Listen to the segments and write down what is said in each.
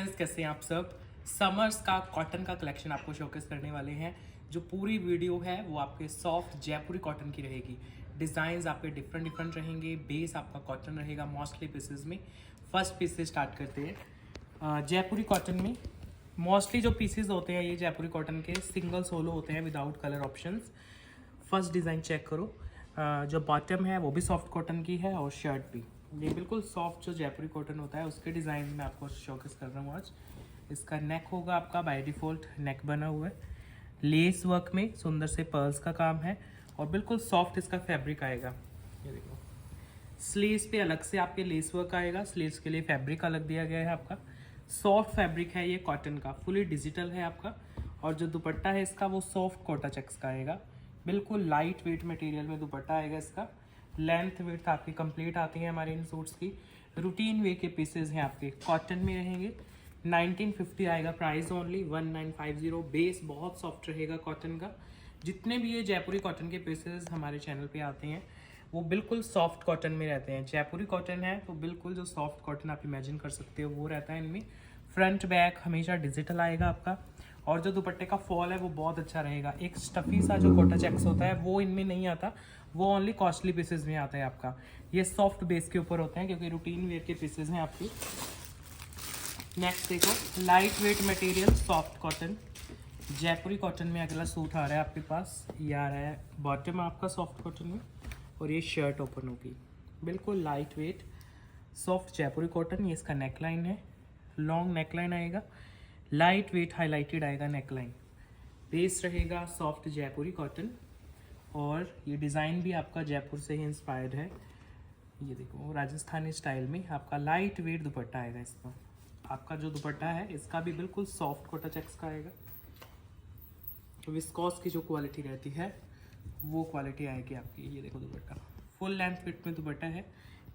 Friends, कैसे हैं आप सब। समर्स का कॉटन का कलेक्शन आपको शोकेस करने वाले हैं। जो पूरी वीडियो है वो आपके सॉफ्ट जयपुरी कॉटन की रहेगी। डिज़ाइंस आपके डिफरेंट रहेंगे। बेस आपका कॉटन रहेगा मोस्टली पीसेस में। फर्स्ट पीस से स्टार्ट करते हैं। जयपुरी कॉटन में मोस्टली जो पीसेस होते हैं ये जयपुरी कॉटन के सिंगल सोलो होते हैं without colour options. First design check करो। जो बॉटम है वो भी सॉफ्ट कॉटन की है और शर्ट भी ये बिल्कुल सॉफ्ट जो जयपुरी कॉटन होता है उसके डिज़ाइन में आपको शोकेस कर रहा हूँ आज। इसका नेक होगा आपका बाय डिफ़ॉल्ट नेक बना हुआ है, लेस वर्क में सुंदर से पर्ल्स का काम है और बिल्कुल सॉफ्ट इसका फैब्रिक आएगा। ये देखो, स्लीव्स पे अलग से आपके लेस वर्क आएगा, स्लीव्स के लिए फैब्रिक अलग दिया गया है आपका। सॉफ्ट फैब्रिक है ये कॉटन का, फुली डिजिटल है आपका। और जो दुपट्टा है इसका वो सॉफ्ट कोटा चेक्स का आएगा, बिल्कुल लाइट वेट मटेरियल में दुपट्टा आएगा इसका। लेंथ वेट आपकी कंप्लीट आती है हमारे इन सूट्स की। रूटीन वे के पीसेस हैं आपके, कॉटन में रहेंगे। 1950 आएगा प्राइस, ओनली 1950। बेस बहुत सॉफ्ट रहेगा कॉटन का। जितने भी ये जयपुरी कॉटन के पीसेस हमारे चैनल पे आते हैं वो बिल्कुल सॉफ्ट कॉटन में रहते हैं। जयपुरी कॉटन है तो बिल्कुल जो सॉफ्ट कॉटन आप इमेजिन कर सकते हो वो रहता है इनमें। फ्रंट बैक हमेशा डिजिटल आएगा आपका। और जो दुपट्टे का फॉल है वो बहुत अच्छा रहेगा। एक स्टफी सा जो कोटा चेक्स होता है वो इनमें नहीं आता, वो ओनली कॉस्टली पीसेस में आता है आपका। ये सॉफ्ट बेस के ऊपर होते हैं क्योंकि रूटीन वेयर के पीसेस हैं आपकी। नेक्स्ट देखो, light weight material soft cotton Jaipuri cotton में अगला सूट आ रहा है आपके पास। ये आ रहा है बॉटम आपका सॉफ्ट कॉटन में और ये शर्ट ओपन होगी, बिल्कुल light wait soft Jaipuri cotton. ये इसका नेकलाइन है, लॉन्ग नेकलाइन आएगा, लाइट वेट हाईलाइटेड आएगा नेकलाइन। बेस रहेगा सॉफ्ट जयपुरी कॉटन और ये डिज़ाइन भी आपका जयपुर से ही इंस्पायर्ड है। ये देखो, राजस्थानी स्टाइल में आपका लाइट वेट दुपट्टा आएगा इसका। आपका जो दुपट्टा है इसका भी बिल्कुल सॉफ्ट कोटा चेक्स का आएगा। विस्कॉस की जो क्वालिटी रहती है वो क्वालिटी आएगी आपकी। ये देखो दुपट्टा फुल लेंथ फिट में दुपट्टा है,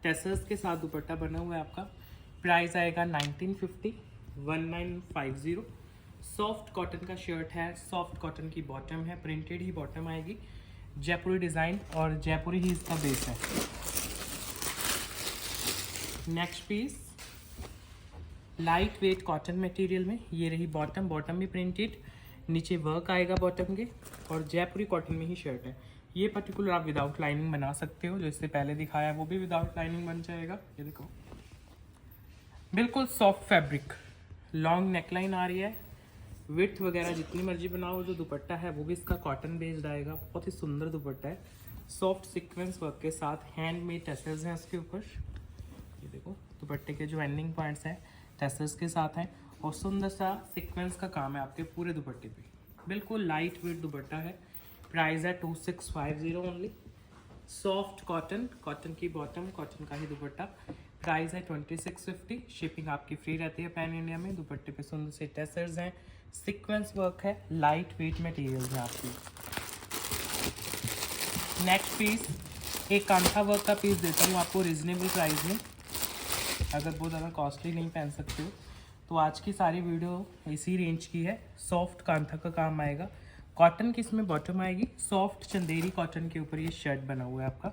टेसर्स के साथ दुपट्टा बना हुआ है आपका। प्राइस आएगा 1950। सॉफ्ट कॉटन का शर्ट है, सॉफ्ट कॉटन की बॉटम है, प्रिंटेड ही बॉटम आएगी, जयपुरी डिज़ाइन और जयपुरी ही इसका बेस है। Next piece light weight cotton material में, ये रही बॉटम, बॉटम भी प्रिंटेड, नीचे वर्क आएगा बॉटम के और जयपुरी कॉटन में ही शर्ट है। ये पर्टिकुलर आप विदाउट लाइनिंग बना सकते हो, जो इससे पहले दिखाया है वो भी विदाउट लाइनिंग बन जाएगा। ये देखो, बिल्कुल सॉफ्ट फैब्रिक, लॉन्ग नेकलाइन आ रही है, विड्थ वगैरह जितनी मर्जी बनाओ। जो दुपट्टा है वो भी इसका कॉटन बेस्ड आएगा, बहुत ही सुंदर दुपट्टा है, सॉफ्ट सीक्वेंस वर्क के साथ, हैंडमेड टैसल्स हैं उसके ऊपर। ये देखो, दुपट्टे के जो एंडिंग पॉइंट्स हैं टैसल्स के साथ हैं और सुंदर सा सीक्वेंस का काम है आपके पूरे दुपट्टे पे। बिल्कुल लाइट वेट दुपट्टा है। प्राइस है 2650 ओनली। सॉफ्ट कॉटन, कॉटन की बॉटम, कॉटन का ही दुपट्टा। प्राइस है 2650। शिपिंग आपकी फ्री रहती है पैन इंडिया में। दुपट्टे पे सुंदर से टैसल्स हैं, सीक्वेंस वर्क है, लाइट वेट मटेरियल है आपकी। नेक्स्ट पीस एक कांथा वर्क का पीस देता हूँ आपको रिजनेबल प्राइस में। अगर बहुत ज़्यादा कॉस्टली नहीं पहन सकते हो तो आज की सारी वीडियो इसी रेंज की है। सॉफ्ट कांथा का काम आएगा, कॉटन की इसमें बॉटम आएगी, सॉफ्ट चंदेरी कॉटन के ऊपर ये शर्ट बना हुआ है आपका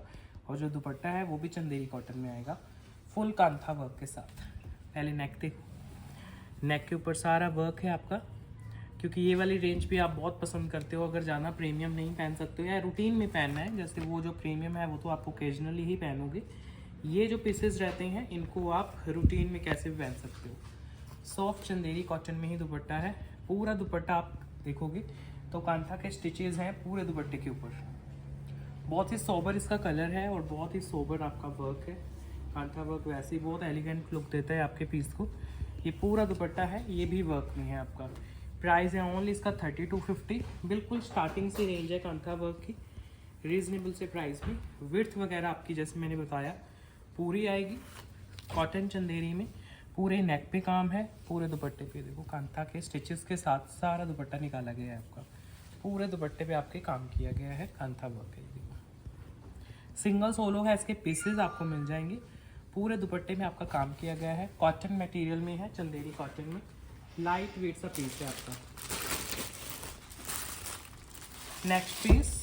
और जो दुपट्टा है वो भी चंदेरी कॉटन में आएगा, फुल कांथा वर्क के साथ। पहले नेक देखो, नेक के ऊपर सारा वर्क है आपका, क्योंकि ये वाली रेंज भी आप बहुत पसंद करते हो। अगर ज़्यादा प्रीमियम नहीं पहन सकते हो या रूटीन में पहनना है, जैसे वो जो प्रीमियम है वो तो आप ओकेजनली ही पहनोगे, ये जो पीसेस रहते हैं इनको आप रूटीन में कैसे भी पहन सकते हो। सॉफ्ट चंदेरी कॉटन में ही दुपट्टा है। पूरा दुपट्टा आप देखोगे तो कांथा के स्टिचेस हैं पूरे दुपट्टे के ऊपर। बहुत ही सोबर इसका कलर है और बहुत ही सोबर आपका वर्क है। कांथा वर्क वैसे ही बहुत एलिगेंट लुक देता है आपके पीस को। ये पूरा दुपट्टा है, ये भी वर्क में है आपका। प्राइस है ओनली इसका 3250। बिल्कुल स्टार्टिंग से रेंज है कांथा वर्क की, रीजनेबल से प्राइस में। विड्थ वगैरह आपकी जैसे मैंने बताया पूरी आएगी, कॉटन चंदेरी में। पूरे नेक पे काम है, पूरे दुपट्टे पे देखो कांथा के स्टिचेस के साथ सारा दुपट्टा निकाला गया है आपका। पूरे दुपट्टे पे आपके काम किया गया है, कांथा वर्क है। सिंगल सोलो है, इसके पीसेस आपको मिल जाएंगे। पूरे दुपट्टे में आपका काम किया गया है, कॉटन मटेरियल में है, चंदेरी कॉटन में, लाइट वेट सा पीस है आपका। नेक्स्ट पीस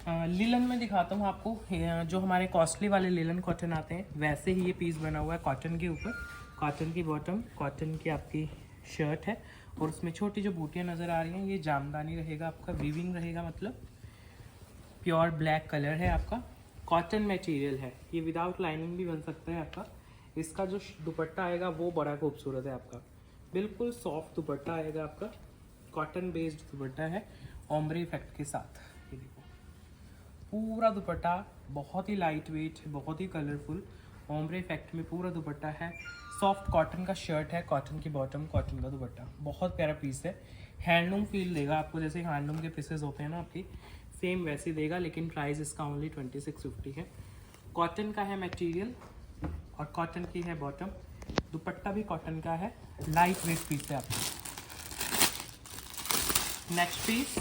लिलन में दिखाता हूँ आपको। जो हमारे कॉस्टली वाले लिलन कॉटन आते हैं वैसे ही ये पीस बना हुआ है कॉटन के ऊपर। कॉटन की बॉटम, कॉटन की आपकी शर्ट है और उसमें छोटी जो बूटियाँ नज़र आ रही हैं ये जामदानी रहेगा आपका, वीविंग रहेगा, मतलब प्योर ब्लैक कलर है आपका, कॉटन मटेरियल है ये, विदाउट लाइनिंग भी बन सकता है आपका। इसका जो दुपट्टा आएगा वो बड़ा खूबसूरत है आपका, बिल्कुल सॉफ्ट दुपट्टा आएगा आपका, कॉटन बेस्ड दुपट्टा है ओम्ब्रे इफेक्ट के साथ। ये देखो पूरा दुपट्टा बहुत ही लाइट वेट, बहुत ही कलरफुल, ओम्ब्रे इफेक्ट में पूरा दुपट्टा है, सॉफ्ट कॉटन का शर्ट है, कॉटन की बॉटम, कॉटन का दुपट्टा, बहुत प्यारा पीस है। हैंडलूम फील देगा आपको, जैसे हैंडलूम के पीसेस होते हैं ना आपकी, सेम वैसे देगा, लेकिन प्राइस इसका ओनली 2650 है। कॉटन का है मटेरियल और कॉटन की है बॉटम, दुपट्टा भी कॉटन का है, लाइट वेट पीस है आपका। नेक्स्ट पीस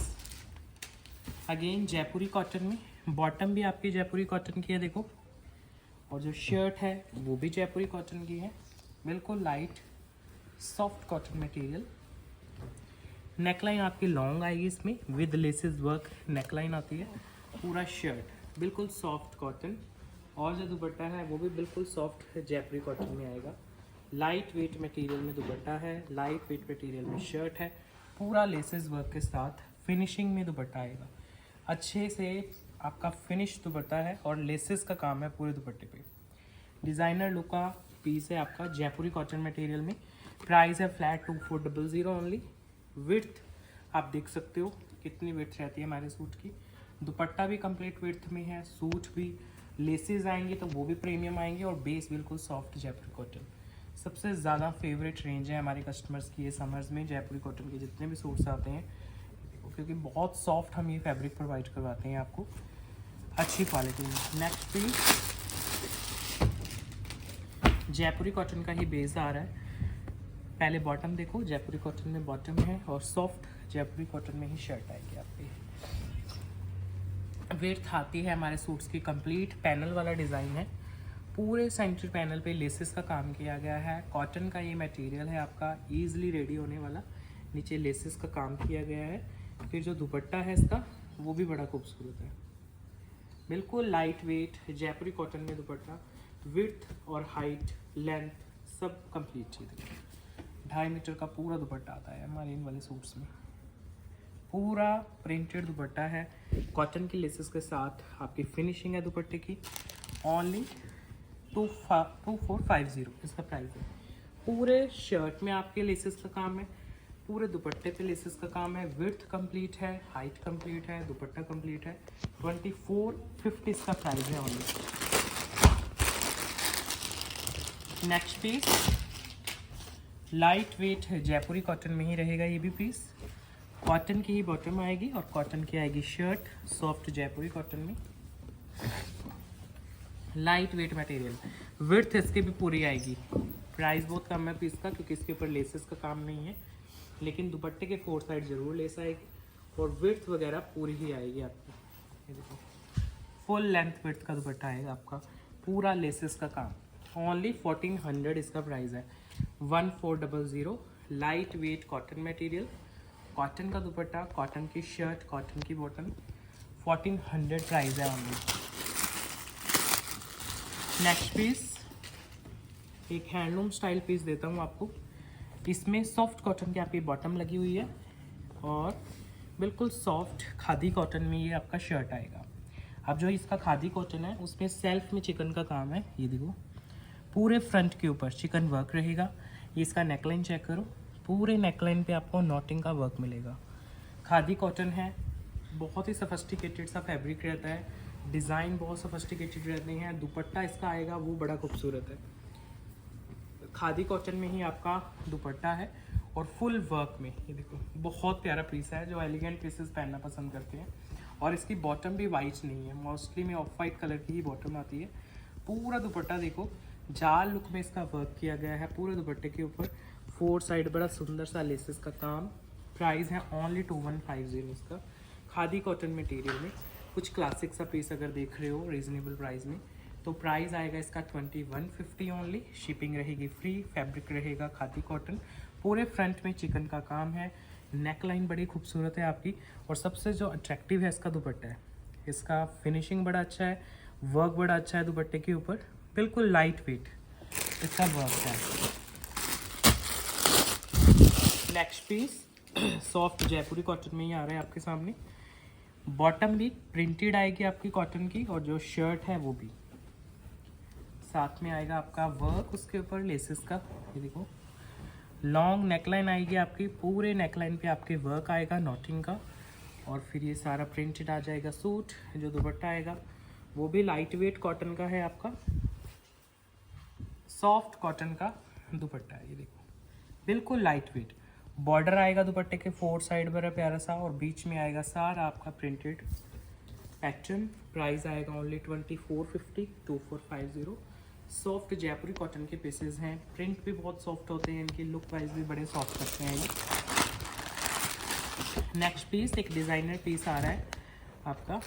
अगेन जयपुरी कॉटन में, बॉटम भी आपकी जयपुरी कॉटन की है देखो, और जो शर्ट है वो भी जयपुरी कॉटन की है, बिल्कुल light soft cotton material. Neckline आपकी लॉन्ग आएगी इसमें, विद लेसेस वर्क नेकलाइन आती है, पूरा शर्ट बिल्कुल सॉफ्ट कॉटन, और जो दुपट्टा है वो भी बिल्कुल सॉफ्ट जयपुरी कॉटन में आएगा, लाइट वेट मटेरियल में दुपट्टा है, लाइट वेट मटेरियल में शर्ट है, पूरा लेसेस वर्क के साथ फिनिशिंग में दुपट्टा आएगा, अच्छे से आपका फिनिश दुपट्टा है और लेसेस का काम है पूरे दुपट्टे पे। डिज़ाइनर लुक का पीस है आपका जयपुरी कॉटन मटेरियल में, प्राइस है फ्लैट 2400 ओनली। विड्थ आप देख सकते हो कितनी विड्थ रहती है हमारे सूट की, दुपट्टा भी कंप्लीट विड्थ में है, सूट भी, लेसेस आएंगे तो वो भी प्रीमियम आएंगे, और बेस बिल्कुल सॉफ्ट जयपुरी कॉटन। सबसे ज़्यादा फेवरेट रेंज है हमारे कस्टमर्स की ये समर्स में, जयपुरी कॉटन के जितने भी सूट्स आते हैं, क्योंकि बहुत सॉफ्ट हम ये फैब्रिक प्रोवाइड करवाते हैं आपको अच्छी क्वालिटी में। नेक्स्ट पीस जयपुरी कॉटन का ही बेस आ रहा है, पहले बॉटम देखो, जयपुरी कॉटन में बॉटम है और सॉफ्ट जयपुरी कॉटन में ही शर्ट आएगी आपकी। विड्थ आती है हमारे सूट्स की कंप्लीट, पैनल वाला डिज़ाइन है, पूरे सेंटर पैनल पे लेसेस का काम किया गया है, कॉटन का ये मटेरियल है आपका, ईजिली रेडी होने वाला, नीचे लेसेस का काम किया गया है। फिर जो दुपट्टा है इसका वो भी बड़ा खूबसूरत है, बिल्कुल लाइट वेट जयपुरी कॉटन में दुपट्टा, विड्थ और हाइट लेंथ सब कंप्लीट चीज़ है। 2.5 मीटर का पूरा दुपट्टा आता है हमारे इन वाले सूट्स में, पूरा प्रिंटेड दुपट्टा है, कॉटन की लेसेस के साथ आपकी फिनिशिंग है दुपट्टे की, ओनली 2450 इसका प्राइस है। पूरे शर्ट में आपके लेसेस का काम है, पूरे दुपट्टे पे लेसेस का काम है, विड्थ कंप्लीट है, हाइट कंप्लीट है, दुपट्टा कंप्लीट है, 2450 इसका प्राइस है only. Next piece light weight Jaipuri cotton में ही रहेगा ये भी पीस, कॉटन की ही बॉटम आएगी और कॉटन की आएगी शर्ट, सॉफ्ट जयपुरी कॉटन में, लाइट वेट मटेरियल, विड्थ इसकी भी पूरी आएगी। प्राइस बहुत कम है पीस का क्योंकि इसके ऊपर लेसेस का काम नहीं है, लेकिन दुपट्टे के 4 साइड ज़रूर लेस आएगी और विड्थ वगैरह पूरी ही आएगी आपकी। ये देखो फुल लेंथ विड्थ का दुपट्टा आएगा आपका, पूरा लेसेस का काम, ओनली 1400 इसका प्राइस है, 1400। Light weight cotton material, cotton का दुपट्टा, कॉटन की शर्ट, कॉटन की बॉटम, 1400 प्राइस है ओनली। नेक्स्ट पीस एक हैंडलूम स्टाइल पीस देता हूँ आपको, इसमें सॉफ्ट कॉटन की आपकी बॉटम लगी हुई है और बिल्कुल सॉफ्ट खादी कॉटन में ये आपका शर्ट आएगा। अब जो इसका खादी कॉटन है उसमें सेल्फ में चिकन का काम है, ये देखो पूरे फ्रंट के ऊपर चिकन वर्क रहेगा। ये इसका नेकलाइन चेक करो, पूरे नेकलाइन पे आपको नॉटिंग का वर्क मिलेगा। खादी कॉटन है, बहुत ही सफिस्टिकेटेड सा फैब्रिक रहता है, डिज़ाइन बहुत सफिस्टिकेटेड रहते हैं, दुपट्टा इसका आएगा वो बड़ा खूबसूरत है, खादी कॉटन में ही आपका दुपट्टा है और फुल वर्क में। ये देखो बहुत प्यारा पीस है, जो एलिगेंट पीसेस पहनना पसंद करते हैं। और इसकी बॉटम भी वाइट नहीं है, मोस्टली में ऑफ वाइट कलर की ही बॉटम आती है। पूरा दुपट्टा देखो जाल लुक में इसका वर्क किया गया है पूरे दुपट्टे के ऊपर, 4 साइड बड़ा सुंदर सा लेसेस का काम। प्राइस है ओनली 2150 इसका, खादी कॉटन मटेरियल में। कुछ क्लासिक सा पीस अगर देख रहे हो रीजनेबल प्राइस में तो प्राइस आएगा इसका 2150 ओनली, शिपिंग रहेगी फ्री, फैब्रिक रहेगा खादी कॉटन, पूरे फ्रंट में चिकन का काम है, नेक लाइन बड़ी खूबसूरत है आपकी, और सबसे जो अट्रैक्टिव है इसका दुपट्टा है। इसका फिनिशिंग बड़ा अच्छा है, वर्क बड़ा अच्छा है दुपट्टे के ऊपर, बिल्कुल लाइट वेट इसका वर्क है। Next piece soft Jaipuri cotton में ही आ रहा है आपके सामने। बॉटम भी प्रिंटेड आएगी आपकी कॉटन की, और जो शर्ट है वो भी साथ में आएगा आपका वर्क उसके ऊपर लेसेस का। ये देखो लॉन्ग नेकलाइन आएगी आपकी, पूरे नेकलाइन पे आपके वर्क आएगा नॉटिंग का, और फिर ये सारा प्रिंटेड आ जाएगा सूट। जो दुपट्टा आएगा वो भी लाइट वेट कॉटन का है आपका, सॉफ्ट कॉटन का दुपट्टा है। ये देखो बिल्कुल लाइट वेट। बॉर्डर आएगा दुपट्टे के 4 साइड पर प्यारा सा, और बीच में आएगा सारा आपका प्रिंटेड पैटर्न। प्राइस आएगा ओनली 2450, 2450। सॉफ्ट जयपुरी कॉटन के पीसेस हैं, प्रिंट भी बहुत सॉफ्ट होते हैं, इनकी लुक वाइज भी बड़े सॉफ्ट लगते हैं ये। नेक्स्ट पीस एक डिज़ाइनर पीस आ रहा है आपका,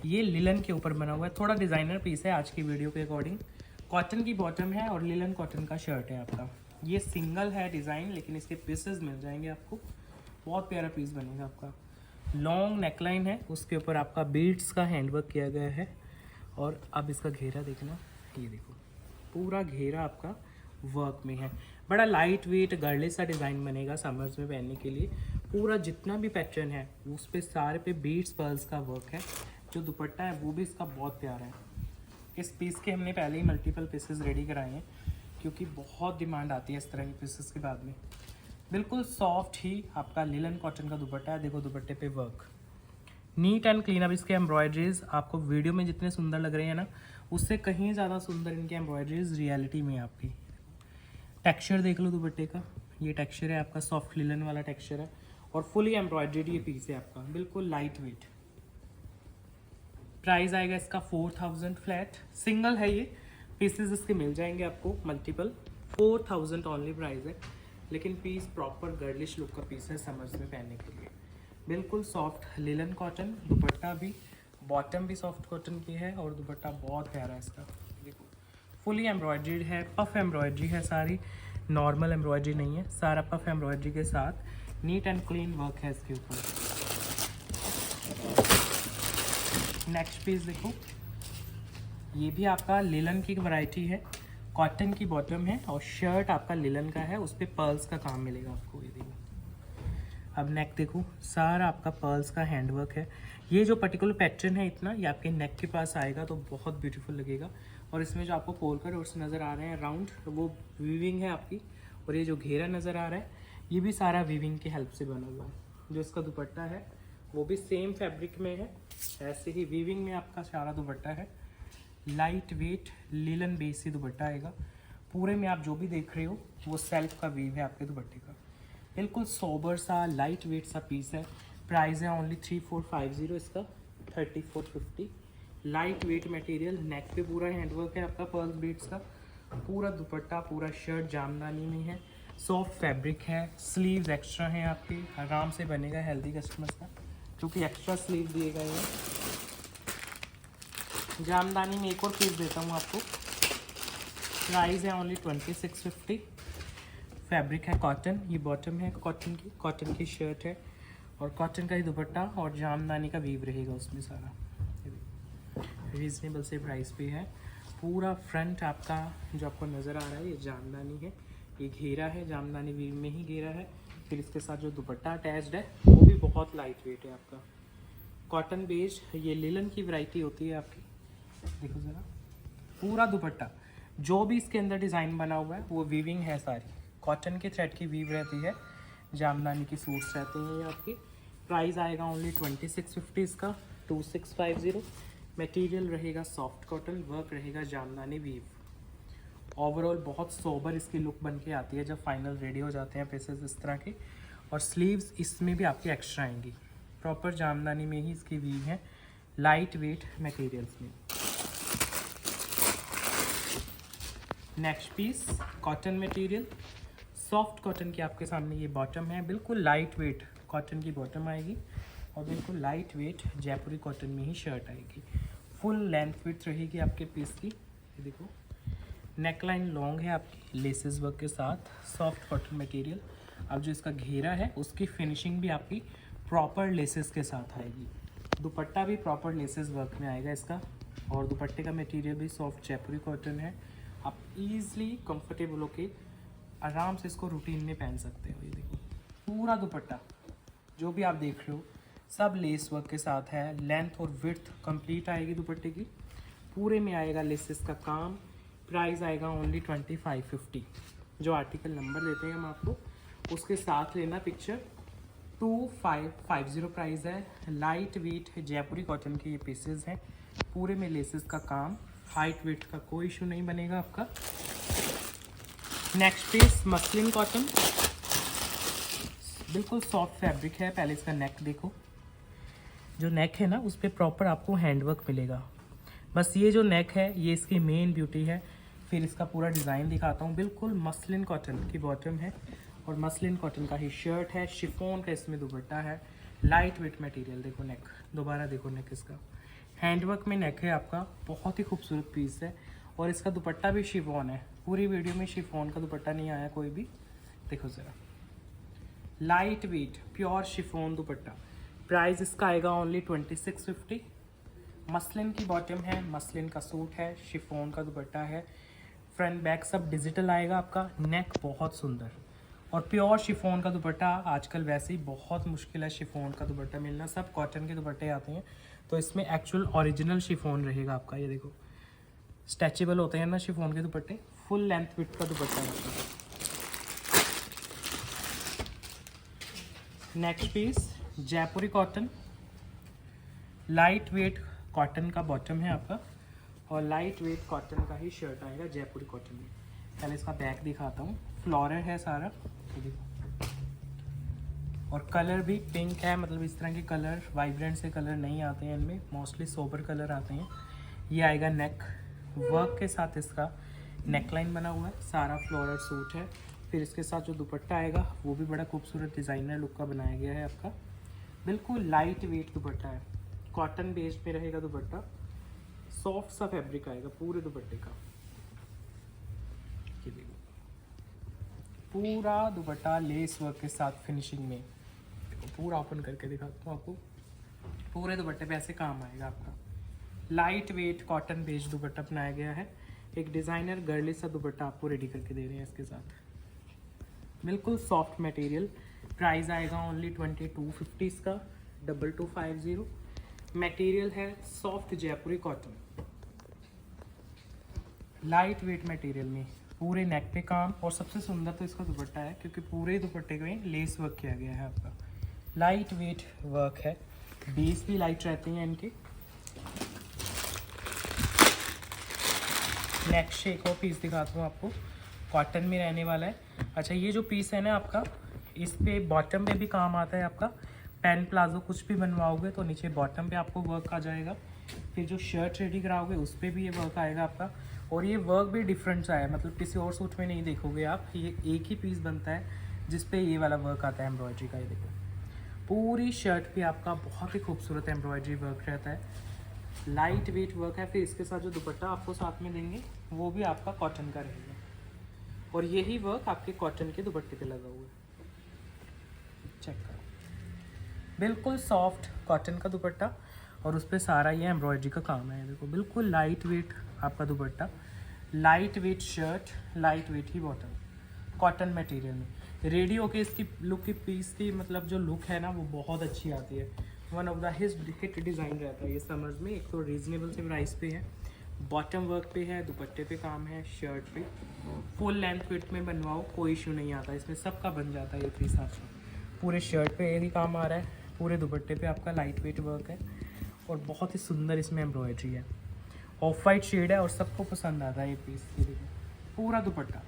ये लिलन के ऊपर बना हुआ है, थोड़ा डिज़ाइनर पीस है आज की वीडियो के अकॉर्डिंग। कॉटन की बॉटम है और लिलन कॉटन का शर्ट है आपका। ये सिंगल है डिज़ाइन, लेकिन इसके पीसेस मिल जाएंगे आपको, बहुत प्यारा पीस बनेगा आपका। लॉन्ग नेकलाइन है, उसके ऊपर आपका बीड्स का हैंडवर्क किया गया है, और अब इसका घेरा देखना, ये देखो पूरा घेरा आपका वर्क में है। बड़ा लाइट वेट गर्ले सा डिज़ाइन बनेगा समर्स में पहनने के लिए। पूरा जितना भी पैटर्न है उस पे सारे पे बीड्स पर्ल्स का वर्क है। जो दुपट्टा है वो भी इसका बहुत प्यारा है। इस पीस के हमने पहले ही मल्टीपल पीसेस रेडी कराए हैं, क्योंकि बहुत डिमांड आती है इस तरह के पीसेस के बाद में। बिल्कुल सॉफ्ट ही आपका लिलन कॉटन का दुपट्टा है। देखो दुपट्टे पे वर्क नीट एंड क्लीन। अब इसके एम्ब्रॉयडरीज आपको वीडियो में जितने सुंदर लग रहे हैं ना, उससे कहीं ज़्यादा सुंदर इनके एम्ब्रॉयडरीज रियलिटी में आपकी। टेक्सचर देख लो दुपट्टे का, ये टेक्सचर है आपका, सॉफ्ट लिलन वाला टेक्सचर है, और फुली एम्ब्रॉयडर्ड ये पीस है आपका, बिल्कुल लाइट वेट। प्राइस आएगा इसका 4000 फ्लैट। सिंगल है ये, पीसेस इसके मिल जाएंगे आपको मल्टीपल। 4000 ओनली प्राइस है, लेकिन पीस प्रॉपर गर्लिश लुक का पीस है समर्स में पहनने के लिए। बिल्कुल सॉफ्ट लिलन कॉटन, दुपट्टा भी, बॉटम भी सॉफ्ट कॉटन की है, और दुपट्टा बहुत प्यारा है इसका। देखो फुली एम्ब्रॉयडर्ड है, पफ एम्ब्रॉयडरी है सारी, नॉर्मल एम्ब्रॉयडरी नहीं है, सारा पफ एम्ब्रॉयडरी के साथ नीट एंड क्लीन वर्क है इसके ऊपर। नेक्स्ट पीस देखो, ये भी आपका लिलन की वैरायटी है, कॉटन की बॉटम है, और शर्ट आपका लिलन का है, उस पर पर्ल्स का काम मिलेगा आपको। ये देखो अब नेक देखो, सारा आपका पर्ल्स का हैंडवर्क है। ये जो पर्टिकुलर पैटर्न है इतना, ये आपके नेक के पास आएगा तो बहुत ब्यूटीफुल लगेगा। और इसमें जो आपको पोलका डॉट्स नज़र आ रहे हैं राउंड, वो वीविंग है आपकी। और ये जो घेरा नज़र आ रहा है, ये भी सारा वीविंग की हेल्प से बना हुआ है। जो इसका दुपट्टा है वो भी सेम फैब्रिक में है, ऐसे ही वीविंग में आपका सारा दुपट्टा है। लाइट वेट लिलन बेसी दुपट्टा आएगा। पूरे में आप जो भी देख रहे हो वो सेल्फ का वीव है आपके दुपट्टे का। बिल्कुल सोबर सा लाइट वेट सा पीस है। प्राइस है ओनली 3450 इसका, 3450। लाइट वेट मटेरियल, नेक पे पूरा हैंडवर्क है आपका पर्ल्स बीड्स का। पूरा दुपट्टा पूरा शर्ट जामदानी में है, सॉफ्ट फैब्रिक है, स्लीव्स एक्स्ट्रा हैं आपके, आराम से बनेगा हेल्दी कस्टमर्स का, क्योंकि एक्स्ट्रा स्लीव दिए गए हैं। जामदानी में एक और पीस देता हूँ आपको। प्राइस है ओनली 2650। फैब्रिक है कॉटन, ये बॉटम है कॉटन की शर्ट है, और कॉटन का ही दुपट्टा, और जामदानी का वीव रहेगा उसमें सारा। रीजनेबल से प्राइस पे है। पूरा फ्रंट आपका जो आपको नज़र आ रहा है ये जामदानी है, ये घेरा है, जामदानी वीव में ही घेरा है। फिर इसके साथ जो दुपट्टा अटैच्ड है वो भी बहुत लाइट वेट है आपका, कॉटन बेस्ड। ये लिलन की वैरायटी होती है आपकी। देखो ज़रा पूरा दुपट्टा, जो भी इसके अंदर डिज़ाइन बना हुआ है वो वीविंग है सारी, कॉटन के थ्रेड की वीव रहती है, जामदानी की सूट्स रहते हैं ये आपके। प्राइस आएगा ओनली 2650 इसका, 2650। मटेरियल रहेगा सॉफ्ट कॉटन, वर्क रहेगा जामदानी वीव। ओवरऑल बहुत सोबर इसकी लुक बन के आती है जब फाइनल रेडी हो जाते हैं पीसेस इस तरह के। और स्लीव्स इसमें भी आपकी एक्स्ट्रा आएंगी, प्रॉपर जामदानी में ही इसकी वीव है, लाइट वेट मटेरियल्स में। Next piece cotton material, soft cotton की आपके सामने ये बॉटम है, बिल्कुल लाइट वेट कॉटन की बॉटम आएगी, और बिल्कुल लाइट वेट जयपुरी कॉटन में ही शर्ट आएगी। फुल लेंथ विड्थ रहेगी आपके पीस की। ये देखो नेकलाइन लॉन्ग है आपकी, लेसेस वर्क के साथ, सॉफ्ट कॉटन मटेरियल। अब जो इसका घेरा है उसकी फिनिशिंग भी आपकी प्रॉपर लेसेस के साथ आएगी। दुपट्टा भी प्रॉपर लेसेस वर्क में आएगा इसका, और दुपट्टे का मटेरियल भी सॉफ्ट जयपुरी कॉटन है। आप ईज़िली कंफर्टेबल होके आराम से इसको रूटीन में पहन सकते हो। ये देखो पूरा दुपट्टा जो भी आप देख रहे हो सब लेस वर्क के साथ है। लेंथ और विड्थ कंप्लीट आएगी दुपट्टे की। पूरे में आएगा लेसेस का काम। प्राइस आएगा ओनली 2550। जो आर्टिकल नंबर देते हैं हम आपको उसके साथ लेना पिक्चर। 2550 प्राइस है। लाइट वेट जयपुरी कॉटन के ये पीसेस हैं। पूरे में लेसेस का काम। हाइट वेट का कोई इशू नहीं बनेगा आपका। नेक्स्ट पीस मसलिन कॉटन, बिल्कुल सॉफ्ट फैब्रिक है। पहले इसका नेक देखो, जो नेक है ना उस पर प्रॉपर आपको हैंडवर्क मिलेगा। बस ये जो नेक है ये इसकी मेन ब्यूटी है। फिर इसका पूरा डिज़ाइन दिखाता हूँ। बिल्कुल मसलिन कॉटन की बॉटम है और मसलिन कॉटन का ही शर्ट है। शिफॉन का इसमें दुपट्टा है। Light weight material. देखो नेक, दोबारा देखो नेक इसका हैंडवर्क में नेक है आपका। बहुत ही खूबसूरत पीस है और इसका दुपट्टा भी शिफॉन है। पूरी वीडियो में शिफॉन का दुपट्टा नहीं आया कोई भी। देखो ज़रा, लाइट वेट प्योर शिफॉन दुपट्टा। प्राइस इसका आएगा ओनली 2650। मसलिन की बॉटम है, मसलिन का सूट है, शिफॉन का दुपट्टा है। फ्रंट बैक सब डिजिटल आएगा आपका। नेक बहुत सुंदर और प्योर शिफॉन का दुपट्टा। आजकल वैसे ही बहुत मुश्किल है शिफॉन का दुपट्टा मिलना। सब कॉटन के दुपट्टे आते हैं तो इसमें एक्चुअल ओरिजिनल शिफॉन रहेगा आपका। ये देखो स्ट्रेचेबल होते हैं ना शिफॉन के दुपट्टे। फुल लेंथ विड्थ का दुपट्टा है आपका। Next piece Jaipuri cotton. Light weight cotton का बॉटम है आपका और लाइट वेट कॉटन का ही शर्ट आएगा जयपुरी कॉटन में। पहले इसका बैक दिखाता हूँ। फ्लोरल है सारा, ये देखो। और कलर भी पिंक है, मतलब इस तरह के कलर वाइब्रेंट से कलर नहीं आते हैं इनमें, मोस्टली सोबर कलर आते हैं। ये आएगा नेक वर्क के साथ। इसका नेकलाइन बना हुआ है। सारा फ्लोरल सूट है। फिर इसके साथ जो दुपट्टा आएगा वो भी बड़ा खूबसूरत डिज़ाइनर लुक का बनाया गया है आपका। बिल्कुल लाइट वेट दुपट्टा है। कॉटन बेस्ड पे रहेगा दुपट्टा। सॉफ्ट सा फैब्रिक आएगा पूरे दुपट्टे का। ये देखो पूरा दुपट्टा लेस वर्क के साथ फिनिशिंग में। देखो पूरा ओपन करके दिखाता हूँ आपको। पूरे दुपट्टे पे ऐसे काम आएगा आपका। लाइट वेट कॉटन बेस्ड दुपट्टा बनाया गया है। एक डिज़ाइनर गर्ली सा दुपट्टा आपको रेडी करके दे रहे हैं इसके साथ। बिल्कुल सॉफ्ट मटेरियल। प्राइस आएगा ओनली 2250 इसका। 2250। मटेरियल है soft Jaipuri cotton. Light weight material में पूरे नेक पे काम। और सबसे सुंदर तो इसका दुपट्टा है क्योंकि पूरे दुपट्टे में लेस वर्क किया गया है आपका। लाइट वेट वर्क है। बेस भी लाइट रहते हैं इनके। नेक्स्ट एक और पीस दिखाता हूँ आपको। कॉटन में रहने वाला है। अच्छा, ये जो पीस है ना आपका, इस पे बॉटम पे भी काम आता है आपका। पैन प्लाजो कुछ भी बनवाओगे तो नीचे बॉटम पे आपको वर्क आ जाएगा। फिर जो शर्ट रेडी कराओगे उस पर भी ये वर्क आएगा आपका। और ये वर्क भी डिफरेंट सा है, मतलब किसी और सूट में नहीं देखोगे आप। ये एक ही पीस बनता है जिस पे ये वाला वर्क आता है एम्ब्रॉयडरी का। ये देखो पूरी शर्ट पे आपका बहुत ही खूबसूरत एम्ब्रॉयडरी वर्क रहता है। लाइट वेट वर्क है। फिर इसके साथ जो दुपट्टा आपको साथ में देंगे वो भी आपका कॉटन का रहेगा। और यही वर्क आपके कॉटन के दुपट्टे पे लगा हुआ है। चेक करो, बिल्कुल सॉफ्ट कॉटन का दुपट्टा और उस पर सारा ये एम्ब्रॉयडरी का काम है। देखो बिल्कुल लाइट वेट आपका dupatta, light weight shirt, light weight ही बॉटम, कॉटन मटेरियल में रेडी होके इसकी लुक की पीस की मतलब जो लुक है ना वो बहुत अच्छी आती है। One of the hit design रहता है ये समर्स में। एक तो रीजनेबल से प्राइस पे है, बॉटम वर्क पे है, दुपट्टे पे काम है, शर्ट पे फुल लेंथ फिट में बनवाओ कोई इशू नहीं आता। इसमें सबका बन जाता है ये पीस आपका। पूरे शर्ट पे यही काम आ रहा है, पूरे दुपट्टे पे आपका लाइट वेट वर्क है और बहुत ही सुंदर इसमें एम्ब्रॉयडरी है। ऑफ वाइट शेड है और सबको पसंद आता है ये पीस। ये देखिए पूरा dupatta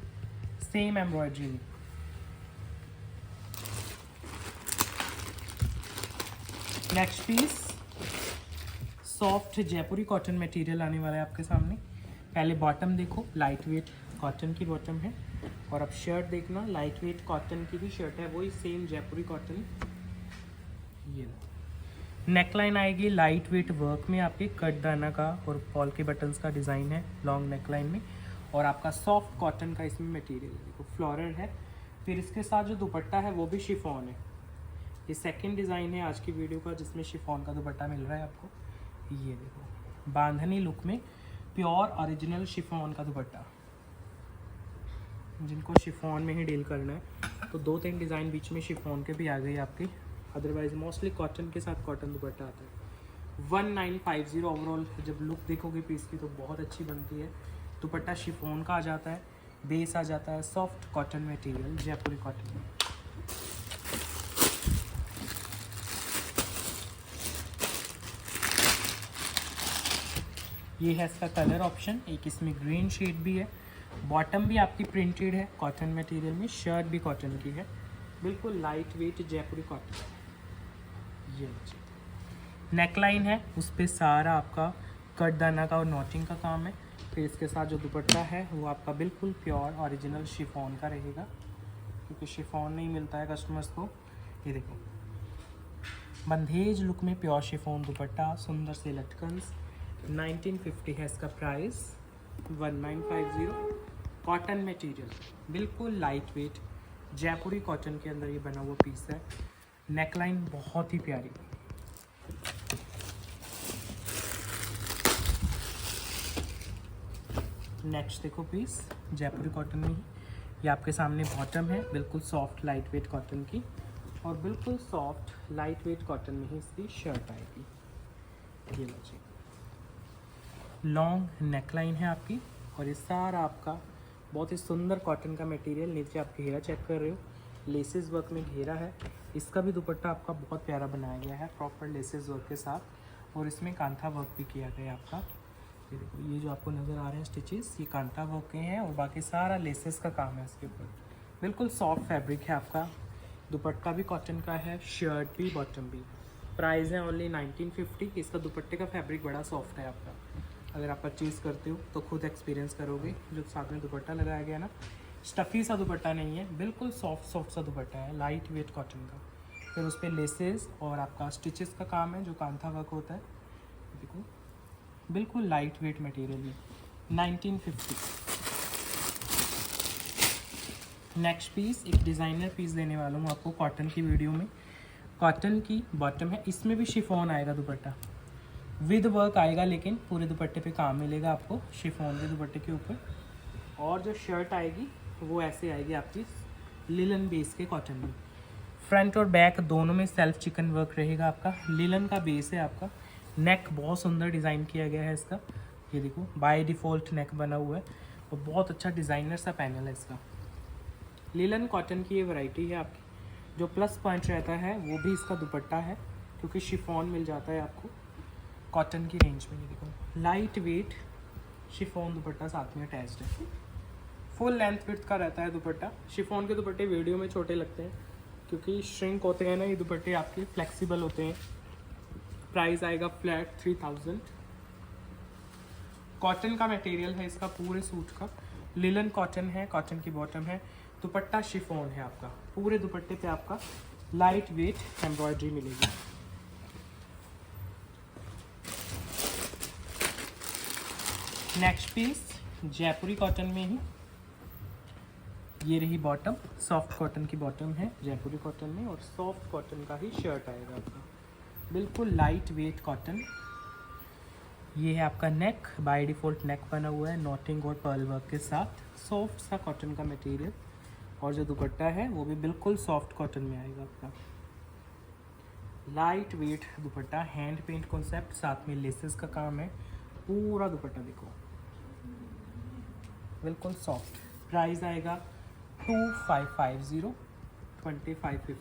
same embroidery. Next piece soft Jaipuri cotton material आने वाला है आपके सामने। पहले बॉटम देखो, लाइट वेट कॉटन की बॉटम है और अब शर्ट देखना, लाइट वेट कॉटन की भी शर्ट है, वही सेम जयपुरी कॉटन। ये नेकलाइन आएगी लाइट वेट वर्क में आपके कट दाना का और पॉल के बटन्स का डिज़ाइन है लॉन्ग नेकलाइन में। और आपका सॉफ्ट कॉटन का इसमें मटेरियल है, देखो फ्लोरल है। फिर इसके साथ जो दुपट्टा है वो भी शिफॉन है। ये सेकंड डिज़ाइन है आज की वीडियो का जिसमें शिफॉन का दुपट्टा मिल रहा है आपको। ये देखो बांधनी लुक में प्योर ओरिजिनल शिफॉन का दुपट्टा। जिनको शिफॉन में ही डील करना है तो 2-3 डिज़ाइन बीच में शिफॉन के भी आ गई आपकी, अदरवाइज मोस्टली कॉटन के साथ कॉटन दुपट्टा आता है। 1950 ओवरऑल जब लुक देखोगे पीस की तो बहुत अच्छी बनती है। दुपट्टा शिफॉन का आ जाता है, बेस आ जाता है सॉफ्ट कॉटन मटेरियल, जयपुरी कॉटन में। ये है इसका कलर ऑप्शन, एक इसमें ग्रीन शेड भी है। बॉटम भी आपकी प्रिंटेड है कॉटन मटेरियल में, शर्ट भी कॉटन की है, बिल्कुल लाइट वेट जयपुरी कॉटन। ये नेकलाइन है, उस पर सारा आपका कटदाना का और नॉटिंग का काम है। फिर इसके साथ जो दुपट्टा है वो आपका बिल्कुल प्योर ओरिजिनल शिफॉन का रहेगा, क्योंकि शिफॉन नहीं मिलता है कस्टमर्स को। ये देखो बंधेज लुक में प्योर शिफॉन दुपट्टा, सुंदर से लटकन्स। 1950 है इसका प्राइस, 1950। कॉटन मटेरियल बिल्कुल लाइट वेट जयपुरी कॉटन के अंदर ये बना हुआ पीस है। नेकलाइन बहुत ही प्यारी। नेक्स्ट देखो पीस जयपुरी कॉटन में ही, ये आपके सामने बॉटम है, बिल्कुल सॉफ्ट लाइट वेट कॉटन की, और बिल्कुल सॉफ्ट लाइट वेट कॉटन में ही इसकी शर्ट आएगी। ये लो जी, लॉन्ग नेकलाइन है आपकी, और ये सारा आपका बहुत ही सुंदर कॉटन का मटेरियल। नीचे आप घेरा चेक कर रहे हो, लेसेस वर्क में घेरा है। इसका भी दुपट्टा आपका बहुत प्यारा बनाया गया है प्रॉपर लेसेस वर्क के साथ, और इसमें कांथा वर्क भी किया गया है आपका। ये देखो, ये जो आपको नज़र आ रहे हैं स्टिचेस, ये कांटा वर्क के हैं, और बाकी सारा लेसेस का काम है इसके ऊपर। बिल्कुल सॉफ्ट फैब्रिक है आपका, दुपट्टा भी कॉटन का है, शर्ट भी बॉटम भी। प्राइस है ओनली 1950। इसका दुपट्टे का फैब्रिक बड़ा सॉफ्ट है आपका, अगर आप परचेज़ करते हो तो खुद एक्सपीरियंस करोगे। जो साथ में दुपट्टा लगाया गया ना, स्टफ़ी सा दुपट्टा नहीं है, बिल्कुल सॉफ्ट सा दुपट्टा है, लाइट वेट कॉटन का। फिर उस पर लेसेस और आपका स्टिचेस का काम है, जो कांथा वर्क होता है। देखो बिल्कुल लाइट वेट मटेरियल है, 1950। नेक्स्ट पीस एक डिज़ाइनर पीस देने वाला हूँ आपको कॉटन की वीडियो में। कॉटन की बॉटम है, इसमें भी शिफॉन आएगा दुपट्टा, विद वर्क आएगा, लेकिन पूरे दुपट्टे पे काम मिलेगा आपको शिफॉन के दुपट्टे के ऊपर। और जो शर्ट आएगी वो ऐसे आएगी आपकी लिलन बेस के कॉटन में। फ्रंट और बैक दोनों में सेल्फ चिकन वर्क रहेगा आपका, लिलन का बेस है आपका। नेक बहुत सुंदर डिज़ाइन किया गया है इसका, ये देखो बाय डिफ़ॉल्ट नेक बना हुआ है, और बहुत अच्छा डिज़ाइनर सा पैनल है इसका। लिलन कॉटन की ये वैरायटी है आपकी। जो प्लस पॉइंट रहता है वो भी इसका दुपट्टा है, क्योंकि शिफॉन मिल जाता है आपको कॉटन की रेंज में। ये देखो लाइट वेट शिफॉन दुपट्टा साथ में अटैच्ड है, फुल लेंथ विड्थ का रहता है दुपट्टा। शिफॉन के दुपट्टे वीडियो में छोटे लगते हैं, क्योंकि श्रिंक होते हैं ना ये दुपट्टे आपके, फ्लेक्सिबल होते हैं। प्राइस आएगा फ्लैट 3000। कॉटन का मटेरियल है इसका पूरे सूट का, लिलन कॉटन है, कॉटन की बॉटम है, दुपट्टा शिफॉन है आपका। पूरे दुपट्टे पे आपका लाइट वेट एम्ब्रॉयडरी मिलेगी। नेक्स्ट पीस जयपुरी कॉटन में ही, ये रही बॉटम, सॉफ्ट कॉटन की बॉटम है जयपुरी कॉटन में, और सॉफ्ट कॉटन का ही शर्ट आएगा आपका, बिल्कुल लाइट वेट कॉटन। ये है आपका नेक, बाय डिफ़ॉल्ट नेक बना हुआ है नॉटिंग और पर्ल वर्क के साथ, सॉफ्ट सा कॉटन का मटेरियल। और जो दुपट्टा है वो भी बिल्कुल सॉफ्ट कॉटन में आएगा आपका, light weight dupatta, hand paint concept, साथ में लेसेस का काम है। पूरा दुपट्टा देखो बिल्कुल सॉफ्ट। प्राइस आएगा 2550, 2550।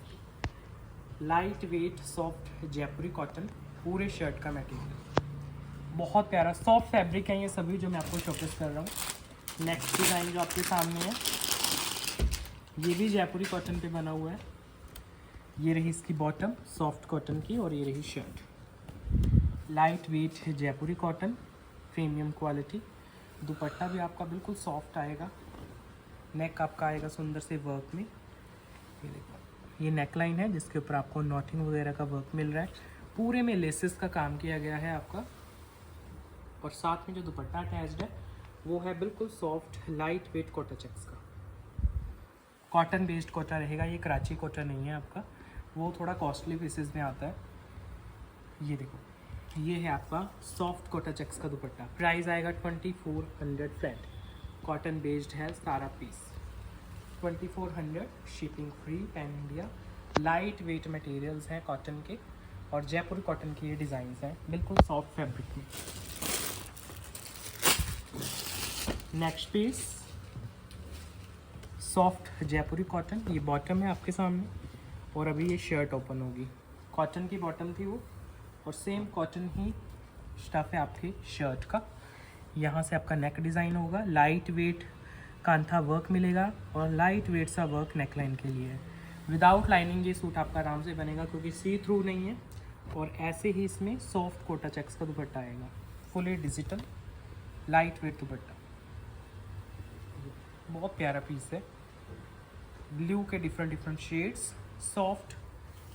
Light weight soft Jaipuri cotton, पूरे शर्ट का मटेरियल, बहुत प्यारा सॉफ्ट फैब्रिक है ये सभी जो मैं आपको शोकेस कर रहा हूँ। नेक्स्ट डिज़ाइन जो आपके सामने है, ये भी जयपुरी कॉटन पे बना हुआ है। ये रही इसकी बॉटम सॉफ्ट कॉटन की, और ये रही shirt light weight Jaipuri cotton, premium quality. दुपट्टा भी आपका बिल्कुल सॉफ्ट आएगा, नेक आपका आएगा सुंदर से वर्क में। ये देखो ये नेक लाइन है जिसके ऊपर आपको नॉटिंग वगैरह का वर्क मिल रहा है, पूरे में लेसेस का काम किया गया है आपका। और साथ में जो दुपट्टा अटैच्ड है वो है बिल्कुल soft light weight Kota checks का, कॉटन बेस्ड कोटा रहेगा। ये कराची कोटा नहीं है आपका, वो थोड़ा कॉस्टली पीसेस में आता है। ये देखो ये है आपका सॉफ्ट कोटा चेक्स का दुपट्टा, प्राइस आएगा 2400 फ्लैट, कॉटन बेस्ड है सारा पीस। 2400 shipping free pan India. Light weight materials हैं कॉटन के और जयपुरी कॉटन के ये डिज़ाइंस हैं, बिल्कुल सॉफ्ट फैब्रिक में। Next piece soft Jaipuri cotton, ये बॉटम है आपके सामने और अभी ये शर्ट ओपन होगी। कॉटन की बॉटम थी वो और सेम कॉटन ही स्टफ है आपके शर्ट का। यहाँ से आपका नेक डिज़ाइन होगा, लाइट वेट कांथा वर्क मिलेगा और लाइट वेट सा वर्क नेकलाइन के लिए है। विदाउट लाइनिंग ये सूट आपका आराम से बनेगा क्योंकि सी थ्रू नहीं है। और ऐसे ही इसमें सॉफ्ट कोटा चेक्स का दुपट्टा आएगा, फुली डिजिटल लाइट वेट दुपट्टा, बहुत प्यारा पीस है। ब्लू के डिफरेंट शेड्स, सॉफ्ट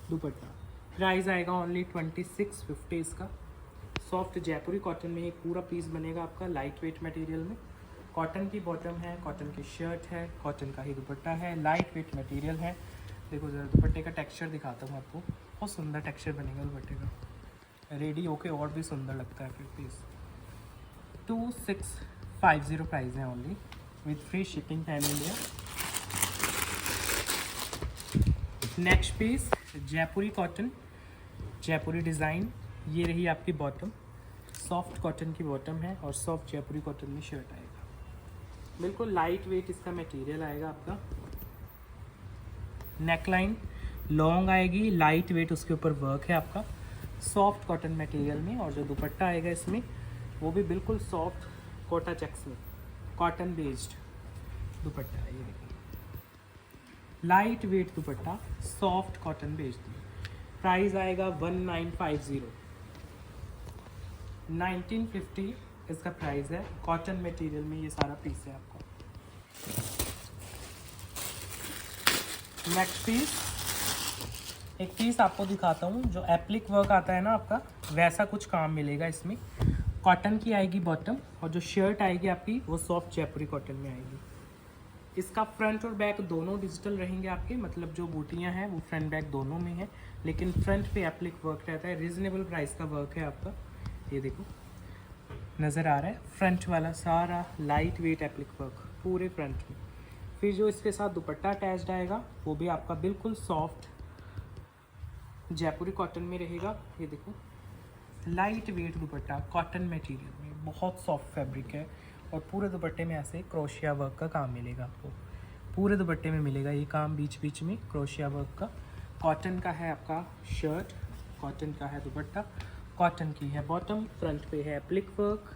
दुपट्टा। प्राइस आएगा ओनली 2650 इसका। सॉफ्ट जयपुरी कॉटन में एक पूरा पीस बनेगा आपका लाइट वेट मटेरियल में। कॉटन की बॉटम है, कॉटन की शर्ट है, कॉटन का ही दुपट्टा है, लाइट वेट मटेरियल है। देखो जरा दुपट्टे का टेक्सचर दिखाता हूँ आपको, बहुत सुंदर टेक्सचर बनेगा दुपट्टे का। रेडी होके और भी सुंदर लगता है फिर पीस। 2650 प्राइस है only with free shipping pan India. Next piece Jaipuri cotton, Jaipuri design. ये रही आपकी बॉटम, सॉफ्ट कॉटन की बॉटम है और सॉफ्ट जयपुरी कॉटन में शर्ट आएगा। बिल्कुल लाइट वेट इसका मटेरियल आएगा आपका। नेकलाइन लॉन्ग आएगी, लाइट वेट उसके ऊपर वर्क है आपका सॉफ्ट कॉटन मटेरियल में। और जो दुपट्टा आएगा इसमें वो भी बिल्कुल सॉफ्ट कोटा चेक्स में, कॉटन बेस्ड दुपट्टा है। ये देखिए लाइट वेट दुपट्टा, सॉफ्ट कॉटन बेस्ड। प्राइस आएगा 1950, 1950 इसका प्राइस है। कॉटन मटेरियल में ये सारा पीस है आपका। नेक्स्ट पीस, एक पीस आपको दिखाता हूँ जो एप्लिक वर्क आता है ना आपका, वैसा कुछ काम मिलेगा इसमें। कॉटन की आएगी बॉटम और जो शर्ट आएगी आपकी वो सॉफ्ट जयपुरी कॉटन में आएगी। इसका फ्रंट और बैक दोनों डिजिटल रहेंगे आपके, मतलब जो बूटियाँ हैं वो फ्रंट बैक दोनों में है, लेकिन फ्रंट पे एप्लिक वर्क रहता है। रीजनेबल प्राइस का वर्क है आपका। ये देखो नज़र आ रहा है, फ्रंट वाला सारा लाइट वेट एप्लिक वर्क पूरे फ्रंट में। फिर जो इसके साथ दुपट्टा अटैच्ड आएगा वो भी आपका बिल्कुल सॉफ्ट जयपुरी कॉटन में रहेगा। ये देखो लाइट वेट दुपट्टा कॉटन मटेरियल में, बहुत सॉफ्ट फैब्रिक है। और पूरे दुपट्टे में ऐसे क्रोशिया वर्क का काम मिलेगा आपको, पूरे दुपट्टे में मिलेगा ये काम, बीच बीच में क्रोशिया वर्क का। कॉटन का है आपका शर्ट, कॉटन का है दुपट्टा, कॉटन की है बॉटम, फ्रंट पे है एप्लिक वर्क।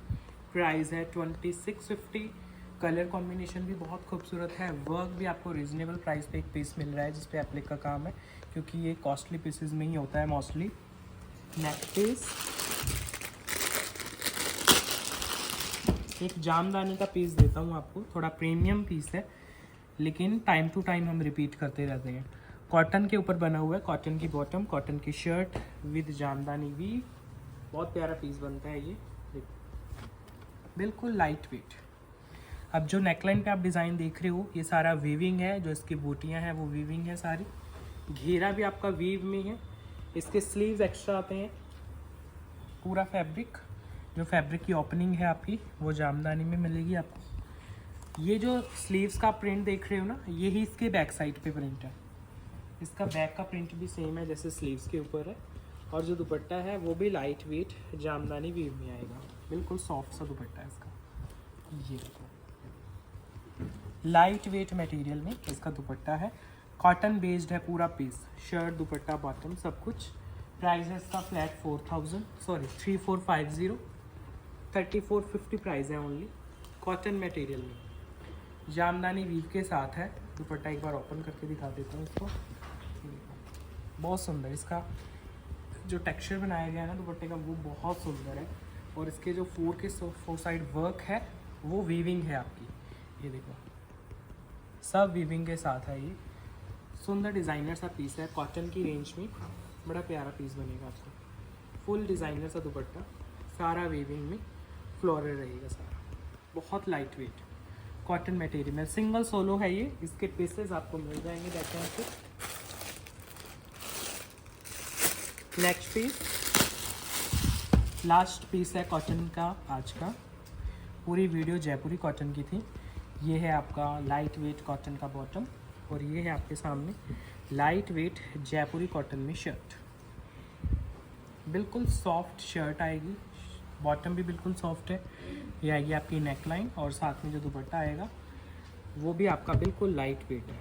प्राइस है 2650। कलर कॉम्बिनेशन भी बहुत खूबसूरत है, वर्क भी आपको रीजनेबल प्राइस पे एक पीस मिल रहा है जिसपे एप्लिक का काम है, क्योंकि ये कॉस्टली पीसेस में ही होता है मोस्टली। नेक्स्ट पीस एक जामदानी का पीस देता हूँ आपको, थोड़ा प्रीमियम पीस है लेकिन टाइम टू टाइम हम रिपीट करते रहते हैं। कॉटन के ऊपर बना हुआ है, कॉटन की बॉटम, कॉटन की शर्ट विद जामदानी भी, बहुत प्यारा पीस बनता है ये। देखो बिल्कुल लाइट वेट। अब जो नेकलाइन पे आप डिज़ाइन देख रहे हो ये सारा वीविंग है, जो इसकी बूटियाँ हैं वो वीविंग है सारी। घेरा भी आपका वीव में है, इसके स्लीव्स एक्स्ट्रा आते हैं। पूरा फैब्रिक, जो फैब्रिक की ओपनिंग है आपकी वो जामदानी में मिलेगी आपको। ये जो स्लीव्स का प्रिंट देख रहे हो ना, यही इसके बैक साइड पे प्रिंट है। इसका बैक का प्रिंट भी सेम है जैसे स्लीव्स के ऊपर है। और जो दुपट्टा है वो भी लाइट वेट जामदानी वीव में आएगा, बिल्कुल सॉफ्ट सा दुपट्टा है इसका। ये देखो लाइट वेट मटेरियल में इसका दुपट्टा है, कॉटन बेस्ड है पूरा पीस, शर्ट दुपट्टा बॉटम सब कुछ। प्राइस है इसका फ्लैट 3450, 3450 प्राइस है ओनली। कॉटन मटेरियल में जामदानी वीव के साथ है। दुपट्टा एक बार ओपन करके दिखा देता हूँ इसको, बहुत सुंदर इसका जो टेक्सचर बनाया गया है ना दुपट्टे का वो बहुत सुंदर है। और इसके जो फोर साइड वर्क है वो वीविंग है आपकी। ये देखो सब वीविंग के साथ है। ये सुंदर डिज़ाइनर सा पीस है, कॉटन की रेंज में बड़ा प्यारा पीस बनेगा आपको। फुल डिज़ाइनर सा दुपट्टा, सारा वीविंग में फ्लोरल रहेगा सारा, बहुत लाइट वेट कॉटन मटेरियल में। सिंगल सोलो है ये, इसके पीसेस आपको मिल जाएंगे देखते हैं। नेक्स्ट पीस, लास्ट पीस है कॉटन का आज का। पूरी वीडियो जयपुरी कॉटन की थी। ये है आपका लाइट वेट कॉटन का बॉटम और ये है आपके सामने लाइट वेट जयपुरी कॉटन में शर्ट। बिल्कुल सॉफ्ट शर्ट आएगी, बॉटम भी बिल्कुल सॉफ्ट है। ये आएगी आपकी नेक लाइन और साथ में जो दुपट्टा आएगा वो भी आपका बिल्कुल लाइट वेट है।